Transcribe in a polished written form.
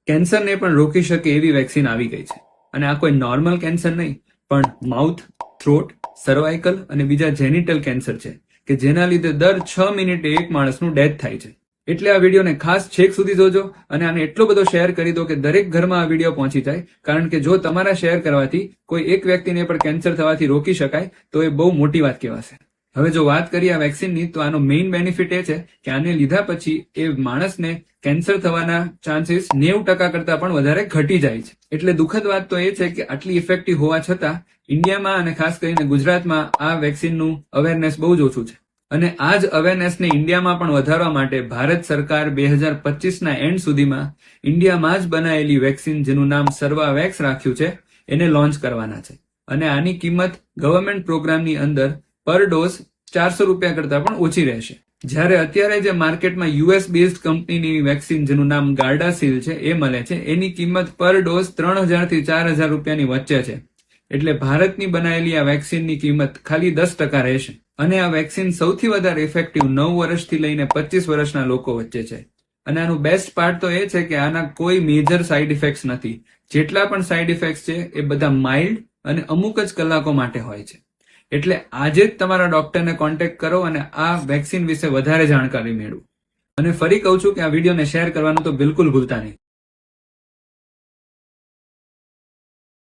કેન્સરને પણ રોકી શકે એવી વેક્સિન આવી ગઈ છે. અને આ કોઈ નોર્મલ કેન્સર નહીં, પણ માઉથ, થ્રોટ, સર્વાઇકલ અને બીજા જેનિટલ કેન્સર છે કે જેના લીધે દર 6 મિનિટે એક માણસનું ડેથ થાય છે. એટલે આ વિડીયોને ખાસ છેક સુધી જોજો અને આને એટલો બધો શેર કરી દો કે દરેક ઘરમાં આ વિડીયો પહોંચી જાય. કારણ કે જો તમારા શેર કરવાથી કોઈ એક વ્યક્તિને પણ કેન્સર થવાથી રોકી શકાય તો એ બહુ મોટી વાત કહેવાશે. હવે જો વાત કરીએ આ વેક્સિનની, તો આનો મેઇન બેનિફિટ એ છે કે આને લીધા પછી એ માણસને કેન્સર થવાના ચાન્સીસ 90% કરતા પણ વધારે ઘટી જાય છે. એટલે દુઃખદ વાત તો એ છે કે આટલી ઇફેક્ટિવ હોવા છતાં ઇન્ડિયામાં અને ખાસ કરીને ગુજરાતમાં આ વેક્સિનનું અવેરનેસ બહુ જ ઓછું છે. અને આ જ અવેરનેસને ઇન્ડિયામાં પણ વધારવા માટે ભારત સરકાર 2025ના એન્ડ સુધીમાં ઇન્ડિયામાં જ બનાયેલી વેક્સિન જેનું નામ સર્વાવેક્સ રાખ્યું છે એને લોન્ચ કરવાના છે. અને આની કિંમત ગવર્મેન્ટ પ્રોગ્રામની અંદર પર ડોઝ 400 રૂપિયા કરતા પણ ઓછી રહેશે. જ્યારે અત્યારે જે માર્કેટમાં યુએસ બેઝડ કંપનીની વેક્સિન જેનું નામ ગાર્ડાસિલ છે એ મળે છે, એની કિંમત પર ડોઝ 3000 થી 4000 રૂપિયાની વચ્ચે છે. એટલે ભારતની બનાવેલી આ વેક્સિનની કિંમત ખાલી 10% રહેશે. અને આ વેક્સિન સૌથી વધારે ઇફેક્ટિવ 9 વર્ષથી લઈને 25 વર્ષના લોકો વચ્ચે છે. અને આનું બેસ્ટ પાર્ટ તો એ છે કે આના કોઈ મેજર સાઇડ ઇફેક્ટ્સ નથી. જેટલા પણ સાઇડ ઇફેક્ટ્સ છે એ બધા માઇલ્ડ અને અમુક જ કલાકો માટે હોય છે. એટલે આજે જ તમારા ડોક્ટરને કોન્ટેક્ટ કરો અને આ વેક્સિન વિશે વધારે જાણકારી મેળવો. અને ફરી કહું છું કે આ વિડીયોને શેર કરવાનું તો બિલકુલ ભૂલતા નહીં.